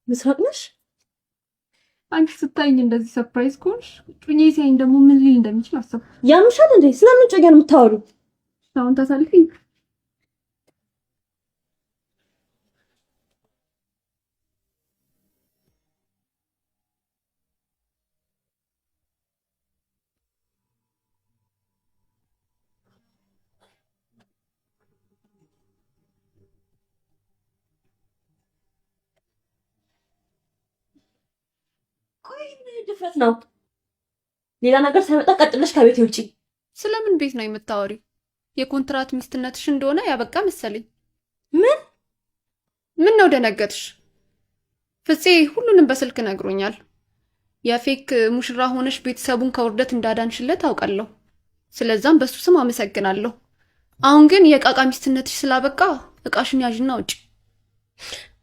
ምስራቅ ነሽ? አንቺ ስታይኝ እንደዚህ ሰርፕራይዝ ኮንሽ ጩኜ ሲያይኝ ደግሞ ምን ሊል እንደሚችል አሰብኩ። ያምሻል እንዴ? ስለምን ጮኛ ነው የምታወሪው? አሁን ታሳልፊኝ። ቆይ ምን ድፍረት ነው? ሌላ ነገር ሳይመጣ ቀጥለሽ ከቤት ውጪ። ስለምን ቤት ነው የምታወሪው? የኮንትራት ሚስትነትሽ እንደሆነ ያበቃ መሰለኝ። ምን ነው ደነገጥሽ? ፍፄ ሁሉንም በስልክ ነግሮኛል። የፌክ ሙሽራ ሆነሽ ቤተሰቡን ከውርደት እንዳዳንሽለት አውቃለሁ። ስለዛም በሱ ስም አመሰግናለሁ። አሁን ግን የቃቃ ሚስትነትሽ ስላበቃ እቃሽን ያዥና ውጪ።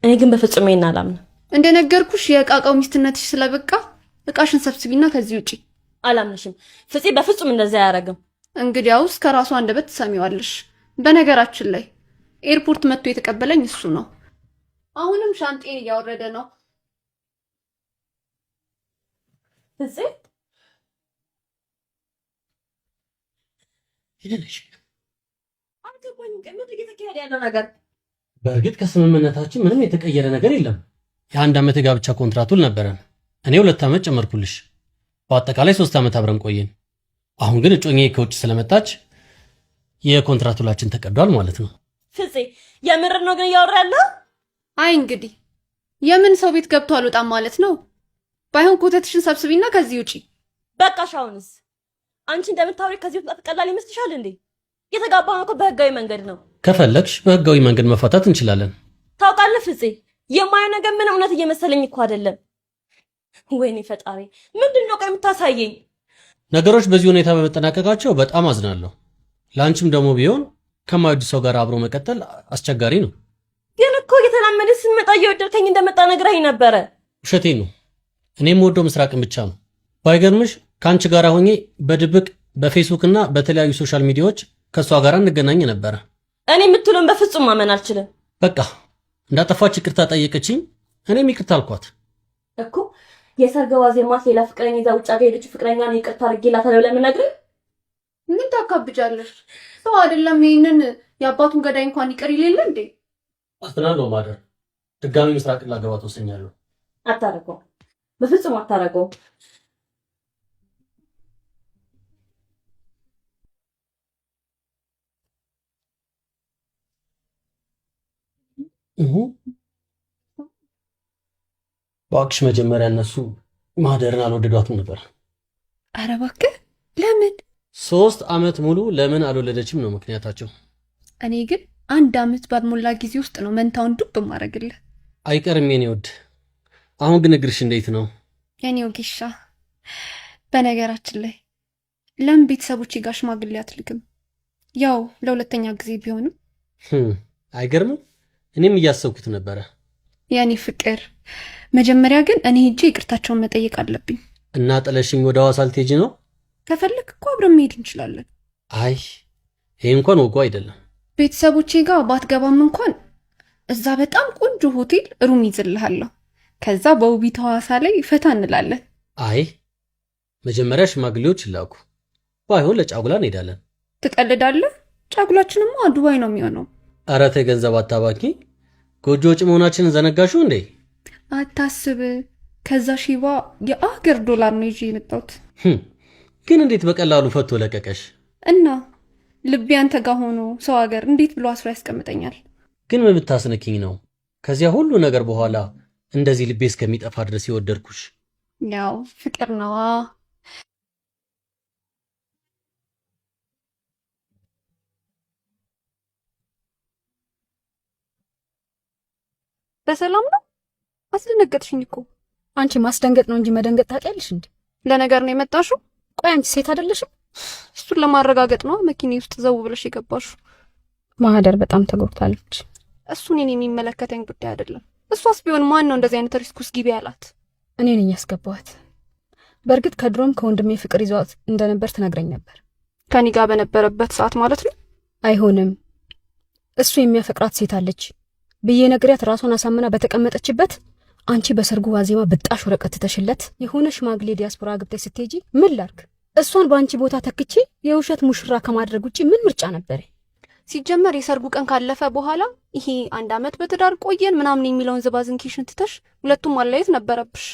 እኔ ግን በፍጹም ይሄን አላምንም። እንደነገርኩሽ የቃቃው ሚስትነትሽ ስለበቃ እቃሽን ሰብስቢና ከዚህ ውጪ። አላምንሽም። ፍፄ በፍጹም እንደዛ አያደርግም። እንግዲያውስ ከራሱ አንደበት ትሰሚዋለሽ። በነገራችን ላይ ኤርፖርት መጥቶ የተቀበለኝ እሱ ነው። አሁንም ሻንጤን እያወረደ ነው። ፍፄ ሄደሽ አልገባኝም። ምን እየተካሄደ ያለው ነገር? በእርግጥ ከስምምነታችን ምንም የተቀየረ ነገር የለም። የ1 ዓመት የጋብቻ ኮንትራት ውል ነበረን። እኔ 2 ዓመት ጨመርኩልሽ። በአጠቃላይ 3 ዓመት አብረን ቆየን። አሁን ግን እጮኛዬ ከውጭ ስለመጣች የኮንትራት ውላችን ተቀዷል ማለት ነው። ፍፄ የምር ነው ግን እያወራ ያለው? አይ እንግዲህ የምን ሰው ቤት ገብቶ አልወጣም ማለት ነው። ባይሆን ኮተትሽን ሰብስቢና ከዚህ ውጪ። በቃሽ። አሁንስ አንቺ እንደምታወሪ ከዚህ ወጣት ቀላል ይመስልሻል እንዴ? የተጋባነው እኮ በህጋዊ መንገድ ነው። ከፈለግሽ በህጋዊ መንገድ መፋታት እንችላለን። ታውቃለህ ፍፄ፣ የማየው ነገር ምን እውነት እየመሰለኝ እኮ አይደለም። ወይኔ ፈጣሪ፣ ምንድን ነው የምታሳየኝ? ነገሮች በዚህ ሁኔታ በመጠናቀቃቸው በጣም አዝናለሁ። ለአንቺም ደግሞ ቢሆን ከማይወድ ሰው ጋር አብሮ መቀጠል አስቸጋሪ ነው። ግን እኮ እየተላመደ ስንመጣ እየወደድከኝ እንደመጣ ነግራኝ ነበረ። ውሸቴን ነው። እኔም ወደው ምስራቅን ብቻ ነው። ባይገርምሽ ከአንቺ ጋር ሆኜ በድብቅ በፌስቡክ እና በተለያዩ ሶሻል ሚዲያዎች ከእሷ ጋር እንገናኝ ነበረ። እኔ የምትሉን በፍጹም ማመን አልችልም። በቃ እንዳጠፋች ይቅርታ ጠየቀችኝ። እኔም ይቅርታ አልኳት እኮ። የሰርግ ዋዜማት ሌላ ፍቅረኛ ይዛ ውጭ ሀገር ሄደች። ፍቅረኛን ይቅርታ አድርጌላታለሁ ብለህ የምነግርህ? ምን ታካብጃለሽ? ሰው አይደለም ይሄንን የአባቱን ገዳይ እንኳን ይቅር ይሌለ እንዴ? አስተናለው ማደር ድጋሚ ምስራቅን ላገባ ተወሰኛለሁ። አታረገው፣ በፍጹም አታረገው። እባክሽ መጀመሪያ እነሱ ማደርን አልወደዷትም ነበር። ኧረ እባክህ ለምን? 3 ዓመት ሙሉ ለምን አልወለደችም ነው ምክንያታቸው። እኔ ግን 1 ዓመት ባልሞላ ጊዜ ውስጥ ነው መንታውን ዱብ ማድረግልህ። አይቀርም የኔ ውድ። አሁን ግን እግርሽ እንዴት ነው? የኔው ጊሻ፣ በነገራችን ላይ ለምን ቤተሰቦቼ ጋር ሽማግሌ አትልክም? ያው ለሁለተኛ ጊዜ ቢሆንም። አይገርምም? እኔም እያሰብኩት ነበረ። የኔ ፍቅር፣ መጀመሪያ ግን እኔ ሄጄ ይቅርታቸውን መጠየቅ አለብኝ። እና ጥለሽኝ ወደ ሐዋሳ ልትሄጂ ነው? ከፈለክ እኮ አብረን መሄድ እንችላለን። አይ ይሄ እንኳን ወጉ አይደለም። ቤተሰቦቼ ጋር ባትገባም እንኳን እዛ በጣም ቆንጆ ሆቴል ሩም ይዝልሃለሁ። ከዛ በውቢቷ ሐዋሳ ላይ ፈታ እንላለን። አይ መጀመሪያ ሽማግሌዎች ይላኩ፣ ባይሆን ለጫጉላ እንሄዳለን። ትቀልዳለህ? ጫጉላችንማ ዱባይ ነው የሚሆነው። ኧረ ተይ ገንዘብ አታባኪ። ጎጆ ወጪ መሆናችንን ዘነጋሹ እንዴ? አታስብ። ከዛ ሺባ የአገር ዶላር ነው ይዤ የመጣሁት። ግን እንዴት በቀላሉ ፈቶ ለቀቀሽ? እና ልቤ አንተ ጋር ሆኖ ሰው ሀገር እንዴት ብሎ አስሮ ያስቀምጠኛል? ግን ምን ብታስነኪኝ ነው ከዚያ ሁሉ ነገር በኋላ እንደዚህ ልቤ እስከሚጠፋ ድረስ የወደድኩሽ? ያው ፍቅር ነዋ። በሰላም ነው? አስደነገጥሽኝ እኮ። አንቺ ማስደንገጥ ነው እንጂ መደንገጥ ታውቂያለሽ እንዴ? ለነገር ነው የመጣሽው? ቆይ አንቺ ሴት አይደለሽም? እሱን ለማረጋገጥ ነው መኪኔ ውስጥ ዘው ብለሽ የገባሽው። ማህደር በጣም ተጎድታለች። እሱ እኔን የሚመለከተኝ ጉዳይ አይደለም። እሷስ ቢሆን ማን ነው እንደዚህ አይነት ሪስክ ውስጥ ግቢ ያላት? እኔ ነኝ ያስገባኋት። በእርግጥ ከድሮም ከወንድሜ ፍቅር ይዟት እንደነበር ትነግረኝ ነበር። ከኔ ጋር በነበረበት ሰዓት ማለት ነው። አይሆንም፣ እሱ የሚያፈቅራት ሴት አለች ብዬ ነግሪያት ራሷን አሳምና በተቀመጠችበት አንቺ በሰርጉ ዋዜማ ብጣሽ ወረቀት ተሽለት የሆነ ሽማግሌ ዲያስፖራ ግብተሽ ስትሄጂ ምን ላርክ? እሷን በአንቺ ቦታ ተክቼ የውሸት ሙሽራ ከማድረግ ውጪ ምን ምርጫ ነበር? ሲጀመር የሰርጉ ቀን ካለፈ በኋላ ይሄ 1 ዓመት በትዳር ቆየን ምናምን የሚለውን ዝባዝንኪሽን ትተሽ ሁለቱም ማለየት ነበረብሽ።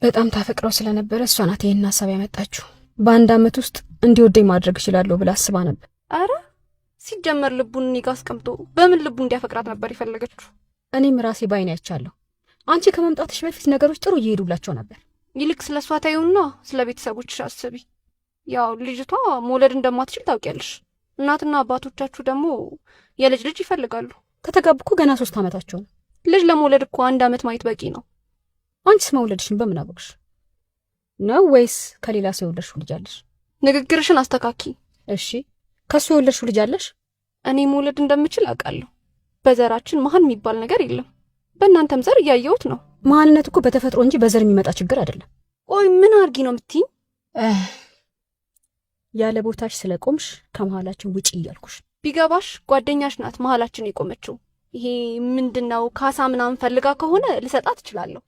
በጣም ታፈቅረው ስለነበረ እሷ ናት ይሄን ሀሳብ ያመጣችው። በ1 ዓመት ውስጥ እንዲወደኝ ማድረግ እችላለሁ ብላ አስባ ነበር። አረ ሲጀመር ልቡን እኔ ጋ አስቀምጦ በምን ልቡ እንዲያፈቅራት ነበር የፈለገችው? እኔም ራሴ ባይኔ አይቻለሁ። አንቺ ከመምጣትሽ በፊት ነገሮች ጥሩ እየሄዱላቸው ነበር። ይልቅ ስለ እሷ ታዩና ስለ ቤተሰቦችሽ አስቢ። ያው ልጅቷ መውለድ እንደማትችል ታውቂያለሽ። እናትና አባቶቻችሁ ደግሞ የልጅ ልጅ ይፈልጋሉ። ከተጋቡ እኮ ገና 3 ዓመታቸው ነው። ልጅ ለመውለድ እኮ 1 ዓመት ማየት በቂ ነው። አንቺስ መውለድሽን በምን አወቅሽ ነው? ወይስ ከሌላ ሰው የወለድሽው ልጅ አለሽ? ንግግርሽን አስተካኪ እሺ። ከሱ የወለድሽው ልጅ አለሽ? እኔ መውለድ እንደምችል አውቃለሁ። በዘራችን መሀን የሚባል ነገር የለም። በእናንተም ዘር እያየሁት ነው። መሀንነት እኮ በተፈጥሮ እንጂ በዘር የሚመጣ ችግር አይደለም። ቆይ ምን አርጊ ነው የምትይኝ? ያለ ቦታሽ ስለቆምሽ ከመሀላችን ውጪ እያልኩሽ። ቢገባሽ ጓደኛሽ ናት መሀላችን የቆመችው። ይሄ ምንድነው ካሳ ምናምን ፈልጋ ከሆነ ልሰጣት እችላለሁ።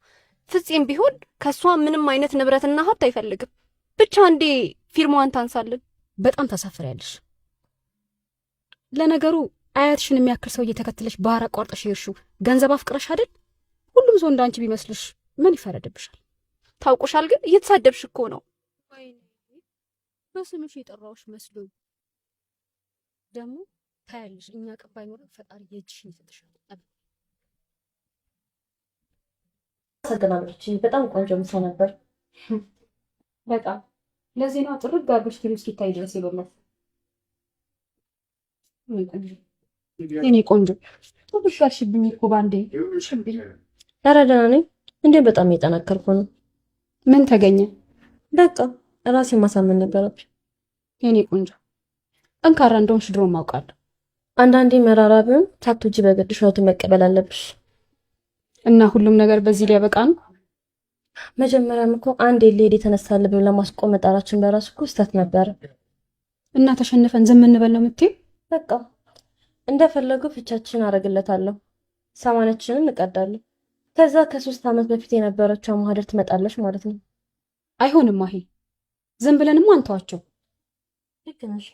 ፍፄም ቢሆን ከሷ ምንም አይነት ንብረትና ሀብት አይፈልግም። ብቻ እንዴ ፊርማዋን ታንሳልን። በጣም ታሳፍሪያለሽ። ለነገሩ አያትሽን የሚያክል ሰው እየተከተለሽ ባህር አቋርጠሽ ይርሹ ገንዘብ አፍቅረሽ አይደል? ሁሉም ሰው እንዳንቺ ቢመስልሽ ምን ይፈረድብሻል? ታውቁሻል። ግን እየተሳደብሽ እኮ ነው። በስምሽ የጠራውሽ መስሎኝ። ደግሞ ታያለሽ፣ እኛ ቀባይ ኖር ፈጣሪ የእጅሽን ይሰጥሻል። ሰገናለች። በጣም ቆንጆ ምሳ ነበር። በጣም ለዚህ ነው ጥርግ ጋርሽ ትንሽ እስኪታይ ድረስ ይበላል። እኔ ቆንጆ ተብሻሽብኝ እኮ ባንዴ ሽብኝ። ኧረ ደህና ነኝ እንዴ? በጣም እየጠናከርኩ ነው። ምን ተገኘ? በቃ ራሴ ማሳመን ነበረብኝ። የኔ ቆንጆ ጠንካራ እንደሆንሽ ድሮም አውቃለሁ። አንዳንዴ መራራ ቢሆን ሳትወጂ በግድሽ እውነቱን መቀበል አለብሽ። እና ሁሉም ነገር በዚህ ሊያበቃ ነው? መጀመሪያም እኮ አንድ ሊሄድ የተነሳ ልብን ለማስቆም መጣራችን በራሱ እኮ ስህተት ነበረ። እና ተሸንፈን ዝም እንበል ነው የምትይው? በቃ እንደፈለጉ ፍቻችን አደርግለታለሁ፣ ሰማንያችንን እንቀዳለን። ከዛ ከ3 ዓመት በፊት የነበረችው ማህደር ትመጣለች ማለት ነው። አይሆንም ማሂ፣ ዝም ብለንማ አንተዋቸው። ልክ ነሽ።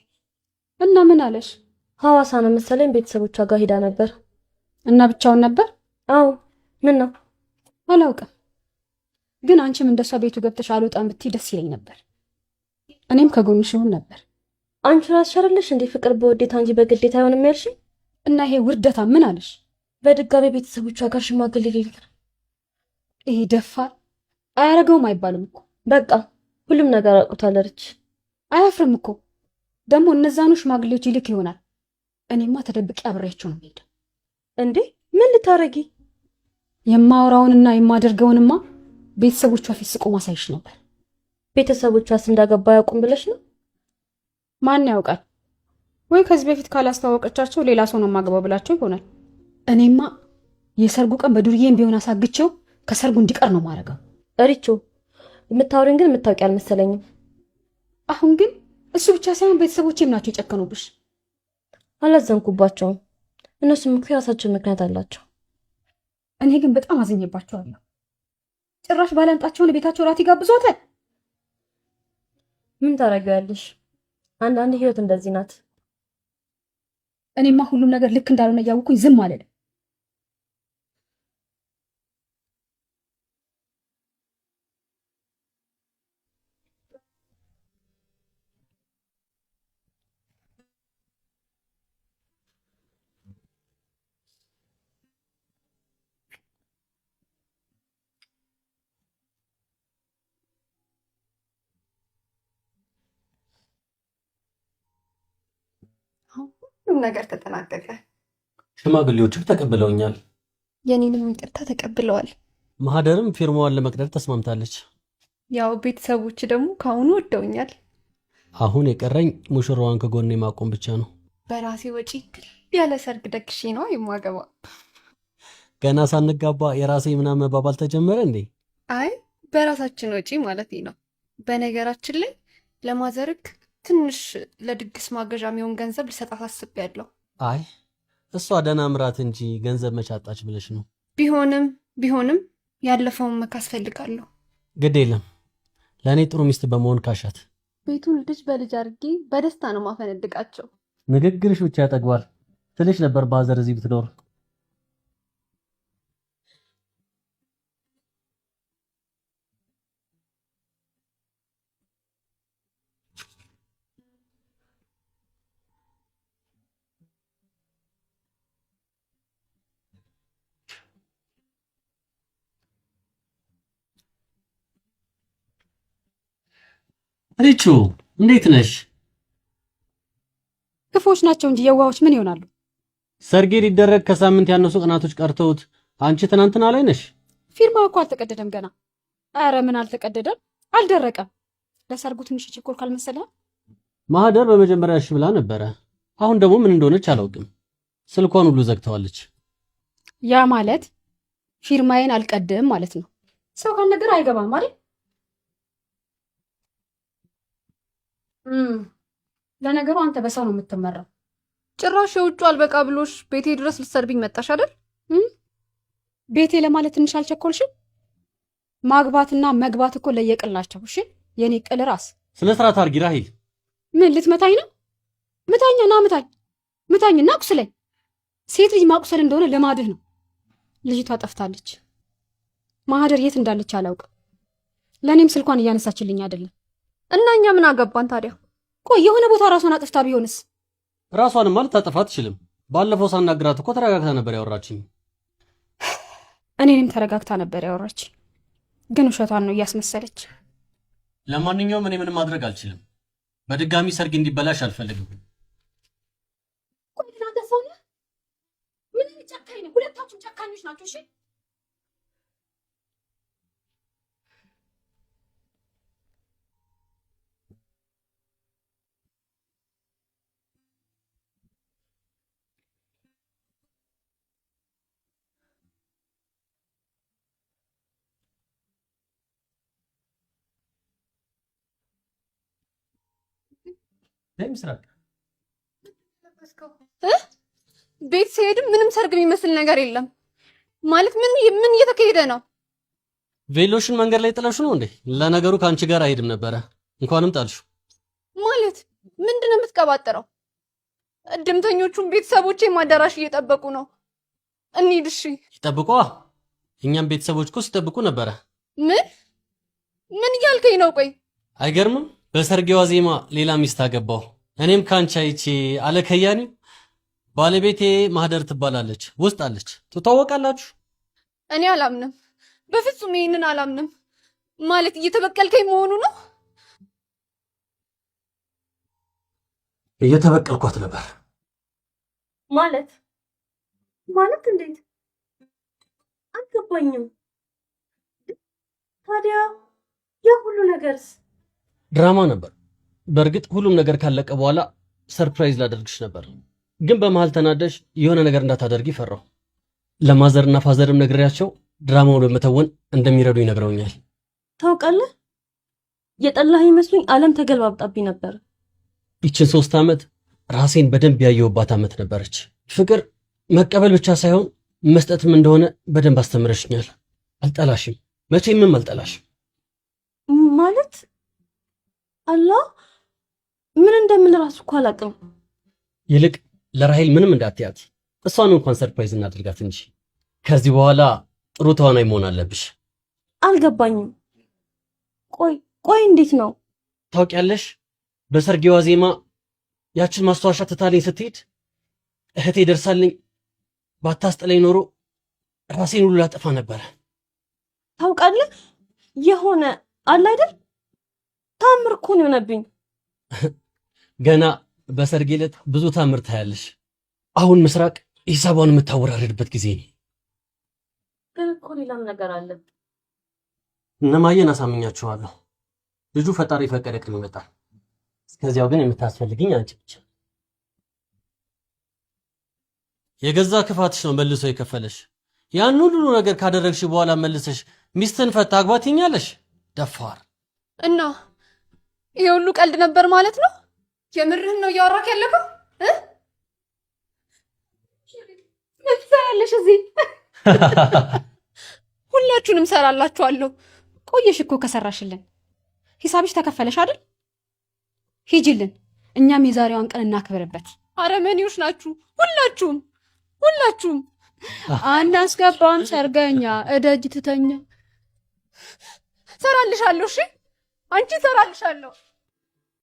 እና ምን አለሽ? ሐዋሳ ነው መሰለኝ ቤተሰቦቿ ጋር ሄዳ ነበር። እና ብቻውን ነበር? አዎ። ምን ነው? አላውቅም፣ ግን አንቺም እንደሷ ቤቱ ገብተሽ አልወጣም ብትይ ደስ ይለኝ ነበር። እኔም ከጎንሽ ይሆን ነበር። አንቺ ራስሽ አይደለሽ እንዴ ፍቅር በውዴታ እንጂ በግዴታ አይሆንም ያልሽኝ? እና ይሄ ውርደታ ምን አለሽ? በድጋሚ ቤተሰቦቿ ጋር ሽማግሌ ሊልክ። ይሄ ደፋር አያረገውም አይባልም እኮ። በቃ ሁሉም ነገር አውቁታለች። አያፍርም እኮ። ደግሞ እነዛኑ ሽማግሌዎች ይልክ ይሆናል። እኔማ ተደብቄ አብሬያቸው ነው የምሄደው። እንዴ ምን ልታረጊ? የማወራውንና የማደርገውንማ ቤተሰቦቿ ፊት ስቆም አሳይሽ ነበር። ቤተሰቦቿስ እንዳገባ ያውቁም ብለሽ ነው? ማን ያውቃል? ወይ ከዚህ በፊት ካላስተዋወቀቻቸው ሌላ ሰው ነው የማገባው ብላቸው ይሆናል። እኔማ የሰርጉ ቀን በዱርዬም ቢሆን አሳግቸው ከሰርጉ እንዲቀር ነው ማረገው። ሪቾ የምታወሪን ግን የምታውቂ አልመሰለኝም። አሁን ግን እሱ ብቻ ሳይሆን ቤተሰቦቼም ናቸው የጨከኑብሽ። አላዘንኩባቸውም። እነሱም እኮ የራሳቸው ምክንያት አላቸው። እኔ ግን በጣም አዝኜባቸዋለሁ። ጭራሽ ባላንጣቸውን ቤታቸው ራት ይጋብዟታል። ምን ታረጊያለሽ? አንዳንድ ህይወት እንደዚህ ናት። እኔማ ሁሉም ነገር ልክ እንዳልሆነ እያወኩኝ ዝም አልልም። ሁሉም ነገር ተጠናቀቀ። ሽማግሌዎችም ተቀብለውኛል። የኔንም ይቅርታ ተቀብለዋል። ማህደርም ፊርማዋን ለመቅደድ ተስማምታለች። ያው ቤተሰቦች ደግሞ ከአሁኑ ወደውኛል። አሁን የቀረኝ ሙሽራዋን ከጎኔ ማቆም ብቻ ነው። በራሴ ወጪ ያለ ሰርግ ደግሼ ነው የማገባ። ገና ሳንጋባ የራሴ ምናምን መባባል ተጀመረ እንዴ? አይ በራሳችን ወጪ ማለት ነው። በነገራችን ላይ ለማዘርግ ትንሽ ለድግስ ማገዣ የሚሆን ገንዘብ ልሰጣት አስቤያለሁ። አይ እሷ ደህና ምራት እንጂ ገንዘብ መቻጣች ብለሽ ነው? ቢሆንም ያለፈውን መካስ ፈልጋለሁ። ግድ የለም ለእኔ ጥሩ ሚስት በመሆን ካሻት። ቤቱን ልጅ በልጅ አድርጌ በደስታ ነው ማፈነድቃቸው። ንግግርሽ ብቻ ያጠግባል ትልሽ ነበር ባዘር እዚህ ብትኖር። ሪቹ እንዴት ነሽ? ክፎች ናቸው እንጂ የዋሆች ምን ይሆናሉ? ሰርጌ ሊደረግ ከሳምንት ያነሱ ቀናቶች ቀርተውት አንቺ ትናንትና ላይ ነሽ። ፊርማው እኮ አልተቀደደም ገና። አረ ምን አልተቀደደም? አልደረቀም። ለሰርጉ ትንሽ ችኮል ካልመሰለህ። ማህደር በመጀመሪያ እሺ ብላ ነበረ። አሁን ደግሞ ምን እንደሆነች አላውቅም። ስልኳን ሁሉ ዘግተዋለች። ያ ማለት ፊርማዬን አልቀድም ማለት ነው። ሰው ካልነገር አይገባም ማለት ለነገሩ አንተ በሰው ነው የምትመራው። ጭራሽ የውጩ አልበቃ ብሎሽ ቤቴ ድረስ ልትሰርቢኝ መጣሽ አይደል? ቤቴ ለማለት ትንሽ አልቸኮልሽም? ማግባትና መግባት እኮ ለየቅላቸው። እሺ የኔ ቅል ራስ ስለ ስርዓት አድርጊ ራሂል። ምን ልትመታኝ ነው? ምታኛ ና ምታኝ፣ ምታኝና ቁስለኝ። ሴት ልጅ ማቁሰል እንደሆነ ልማድህ ነው። ልጅቷ ጠፍታለች። ማህደር የት እንዳለች አላውቅም። ለእኔም ስልኳን እያነሳችልኝ አይደለም። እና እኛ ምን አገባን ታዲያ? ቆይ የሆነ ቦታ ራሷን አጥፍታ ቢሆንስ? ራሷንማ ልታጠፋ አትችልም። ባለፈው ሳናግራት እኮ ተረጋግታ ነበር ያወራችኝ። እኔንም ተረጋግታ ነበር ያወራች፣ ግን ውሸቷን ነው እያስመሰለች። ለማንኛውም እኔ ምንም ማድረግ አልችልም። በድጋሚ ሰርግ እንዲበላሽ አልፈልግም። ቆይ እናንተ ሰው ነህ? ምን ጨካኝ ነው? ሁለታችሁም ጨካኞች ናችሁ። እሺ ምስራቅ ቤት ሲሄድም ምንም ሰርግ የሚመስል ነገር የለም። ማለት ምን እየተካሄደ ነው? ቬሎሽን መንገድ ላይ ጥለሽ ነው እንዴ? ለነገሩ ከአንቺ ጋር አይሄድም ነበረ። እንኳንም ጣልሽ። ማለት ምንድነው የምትቀባጥረው? እድምተኞቹም ቤተሰቦቼም አዳራሽ እየጠበቁ ነው። እንሂድ። እሺ ይጠብቋ። እኛም ቤተሰቦች እኮ ሲጠብቁ ነበረ። ምን እያልከኝ ነው? ቆይ አይገርምም? በሰርጌዋ ዜማ ሌላ ሚስት አገባሁ። እኔም ካንቺ አይቼ አለ ከያኒ። ባለቤቴ ማህደር ትባላለች፣ ውስጥ አለች። ትታወቃላችሁ? እኔ አላምንም፣ በፍጹም ይሄንን አላምንም። ማለት እየተበቀልከኝ መሆኑ ነው? እየተበቀልኳት ነበር። ማለት እንዴት? አልገባኝም። ታዲያ ያ ሁሉ ነገርስ? ድራማ ነበር። በእርግጥ ሁሉም ነገር ካለቀ በኋላ ሰርፕራይዝ ላደርግሽ ነበር፣ ግን በመሃል ተናደሽ የሆነ ነገር እንዳታደርጊ ፈራሁ። ለማዘርና ፋዘርም ነግሬያቸው ድራማውን በመተወን እንደሚረዱ ይነግረውኛል። ታውቃለህ፣ የጠላህ ይመስሉኝ ዓለም ተገልባብጣብኝ ነበር። ይችን 3 ዓመት ራሴን በደንብ ያየሁባት ዓመት ነበረች። ፍቅር መቀበል ብቻ ሳይሆን መስጠትም እንደሆነ በደንብ አስተምረሽኛል። አልጠላሽም፣ መቼምም አልጠላሽም። ማለት አላህ ምን እንደምን ራሱ እኮ አላውቅም። ይልቅ ለራሄል ምንም እንዳትያት፣ እሷን እንኳን ሰርፕራይዝ እናድርጋት እንጂ። ከዚህ በኋላ ጥሩ ተዋናይ መሆን አለብሽ። አልገባኝም። ቆይ እንዴት ነው? ታውቂያለሽ፣ በሰርጌዋ ዜማ ያችን ማስታወሻ ትታለኝ ስትሄድ እህቴ ደርሳልኝ ባታስጥለኝ ኖሮ ራሴን ሁሉ ላጠፋ ነበረ። ታውቃለህ፣ የሆነ አለ አይደል ታምር እኮ ነው የሆነብኝ። ገና በሰርጌ ዕለት ብዙ ታምር ታያለሽ። አሁን ምስራቅ ሂሳቧን የምታወራረድበት ጊዜ ነው። ግን እኮ ሌላም ነገር አለ። እነማየን አሳምኛችኋለሁ። ልጁ ፈጣሪ ፈቀደ ቀን ይመጣል። እስከዚያው ግን የምታስፈልግኝ አንቺ ብቻ። የገዛ ክፋትሽ ነው መልሶ የከፈለሽ። ያን ሁሉ ነገር ካደረግሽ በኋላ መልሰሽ ሚስትን ፈታ አግባት ይኛለሽ። ደፋር እና ይሄ ሁሉ ቀልድ ነበር ማለት ነው? የምርህን ነው እያወራክ ያለከው? ምን ትሰሪያለሽ እዚህ? ሁላችሁንም ሰራላችኋለሁ። ቆየሽ እኮ ከሰራሽልን። ሂሳብሽ ተከፈለሽ አይደል? ሂጂልን፣ እኛም የዛሬዋን ቀን እናክብርበት። አረመኔዎች ናችሁ ሁላችሁም ሁላችሁም። አናስገባም ሰርገኛ እደጅ ትተኛ። ሰራልሻለሁ። እሺ አንቺ ሰራልሻለሁ።